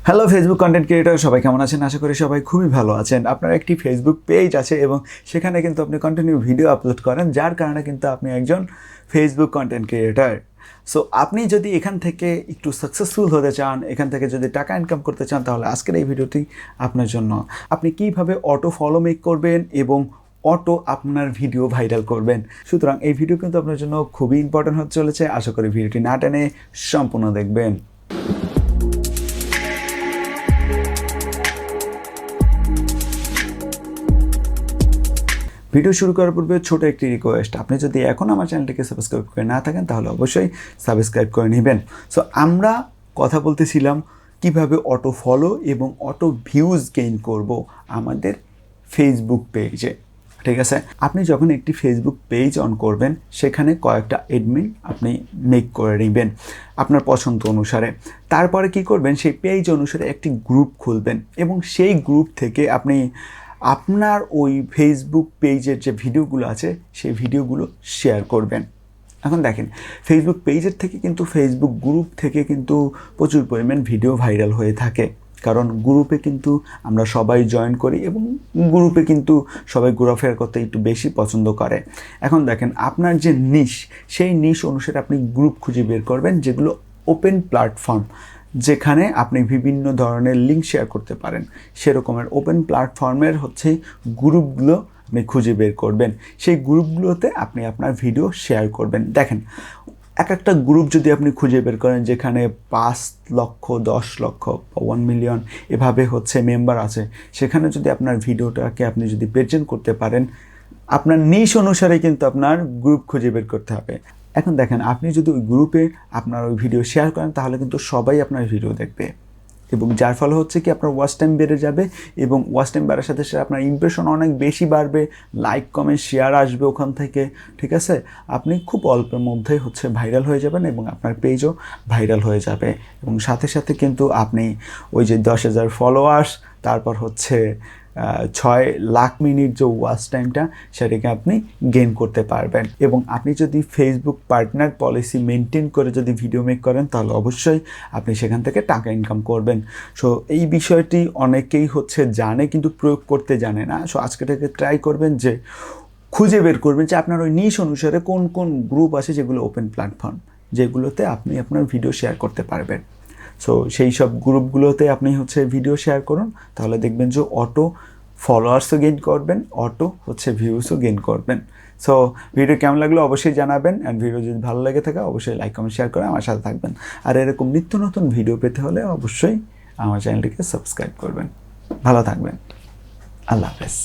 Hello Facebook content creator, সবাই কেমন আছেন? আশা করি সবাই খুবই ভালো আছেন। আপনার একটি ফেসবুক পেজ আছে এবং সেখানে কিন্তু আপনি কন্টিনিউ ভিডিও আপলোড করেন, যার কারণে কিন্তু আপনি একজন ফেসবুক কন্টেন্ট ক্রিয়েটর। সো আপনি যদি এখান থেকে একটু সাকসেসফুল হতে চান, এখান থেকে যদি টাকা ইনকাম করতে চান, তাহলে আজকের এই ভিডিওটি আপনার জন্য। আপনি কিভাবে অটো ফলো মেক করবেন এবং অটো আপনার ভিডিও ভাইরাল করবেন। সুতরাং এই ভিডিও কিন্তু আপনার জন্য খুবই ইম্পর্টেন্ট হতে চলেছে। আশা করি ভিডিওটি না টেনে সম্পূর্ণ দেখবেন। ভিডিও শুরু করার পূর্বে ছোট একটি রিকোয়েস্ট, আপনি যদি এখন আমার চ্যানেলটিকে সাবস্ক্রাইব করে না থাকেন তাহলে অবশ্যই সাবস্ক্রাইব করে নেবেন। সো আমরা কথা বলতেছিলাম কিভাবে অটো ফলো এবং অটো ভিউজ গেইন করব আমাদের ফেসবুক পেজে। ঠিক আছে, আপনি যখন একটি ফেসবুক পেজ অন করবেন, সেখানে কয়েকটা অ্যাডমিন আপনি মেক করে নেবেন আপনার পছন্দ অনুসারে। তারপরে কি করবেন, সেই পেজ অনুসারে একটি গ্রুপ খুলবেন এবং সেই গ্রুপ থেকে আপনি আপনার ওই ফেসবুক পেজের যে ভিডিওগুলো আছে সেই ভিডিওগুলো শেয়ার করবেন। এখন দেখেন, ফেসবুক পেজের থেকে কিন্তু ফেসবুক গ্রুপ থেকে কিন্তু প্রচুর পরিমাণ ভিডিও ভাইরাল হয়ে থাকে, কারণ গ্রুপে কিন্তু আমরা সবাই জয়েন করি এবং গ্রুপে কিন্তু সবাই ঘোরাফেরা করতে একটু বেশি পছন্দ করে। এখন দেখেন, আপনার যে নিশ, সেই নিশ অনুসারে আপনি গ্রুপ খুঁজে বের করবেন যেগুলো ওপেন প্ল্যাটফর্ম, যেখানে আপনি বিভিন্ন ধরনের লিঙ্ক শেয়ার করতে পারেন। সেরকমের ওপেন প্ল্যাটফর্মের গ্রুপগুলো আপনি খুঁজে বের করবেন। সেই গ্রুপগুলোতে আপনি আপনার ভিডিও শেয়ার করবেন। দেখেন, এক একটা গ্রুপ যদি আপনি খুঁজে বের করেন যেখানে 5 লক্ষ, 10 লক্ষ, 1 মিলিয়ন এভাবে মেম্বার আছে, সেখানে যদি আপনার ভিডিওটাকে আপনি যদি প্রেজেন্ট করতে পারেন, আপনার নিশ অনুসারে কিন্তু আপনার গ্রুপ খুঁজে বের করতে হবে। এখন দেখেন, আপনি যদি ওই গ্রুপে আপনার ওই ভিডিও শেয়ার করেন তাহলে কিন্তু সবাই আপনার ভিডিও দেখবে এবং যার ফলে কি আপনার ওয়াচ টাইম বেড়ে যাবে এবং ওয়াচ টাইম বাড়ার সাথে সাথে আপনার ইমপ্রেশন অনেক বেশি বাড়বে, লাইক কমেন্ট শেয়ার আসবে ওখান থেকে। ঠিক আছে, আপনি খুব অল্পের মধ্যেই ভাইরাল হয়ে যাবেন এবং আপনার পেজও ভাইরাল হয়ে যাবে এবং সাথে সাথে কিন্তু আপনি ওই যে 10,000 ফলোয়ার্স, তারপর 6 লাখ মিনিট যে ওয়াচ টাইমটা, সেটাকে আপনি গেইন করতে পারবেন। এবং আপনি যদি ফেসবুক পার্টনার পলিসি মেনটেন করে যদি ভিডিও মেক করেন, তাহলে অবশ্যই আপনি সেখান থেকে টাকা ইনকাম করবেন। সো এই বিষয়টি অনেকেই জানে কিন্তু প্রয়োগ করতে জানে না। সো আজকে থেকে ট্রাই করবেন যে খুঁজে বের করবেন যে আপনার ওই নিশ অনুসারে কোন কোন গ্রুপ আছে যেগুলো ওপেন প্ল্যাটফর্ম, যেগুলোতে আপনি আপনার ভিডিও শেয়ার করতে পারবেন। সো সেই সব গ্রুপগুলোতে আপনি ভিডিও শেয়ার করুন, তাহলে দেখবেন যে অটো ফলোয়ার্সও গেইন করবেন, অটো ভিউসও গেইন করবেন। সো ভিডিও কেমন লাগলো অবশ্যই জানাবেন, অ্যান্ড ভিডিও যদি ভালো লেগে থাকে অবশ্যই লাইক কমেন্ট শেয়ার করে আমার সাথে থাকবেন। আর এরকম নিত্য নতুন ভিডিও পেতে হলে অবশ্যই আমার চ্যানেলটিকে সাবস্ক্রাইব করবেন। ভালো থাকবেন, আল্লাহ হাফেজ।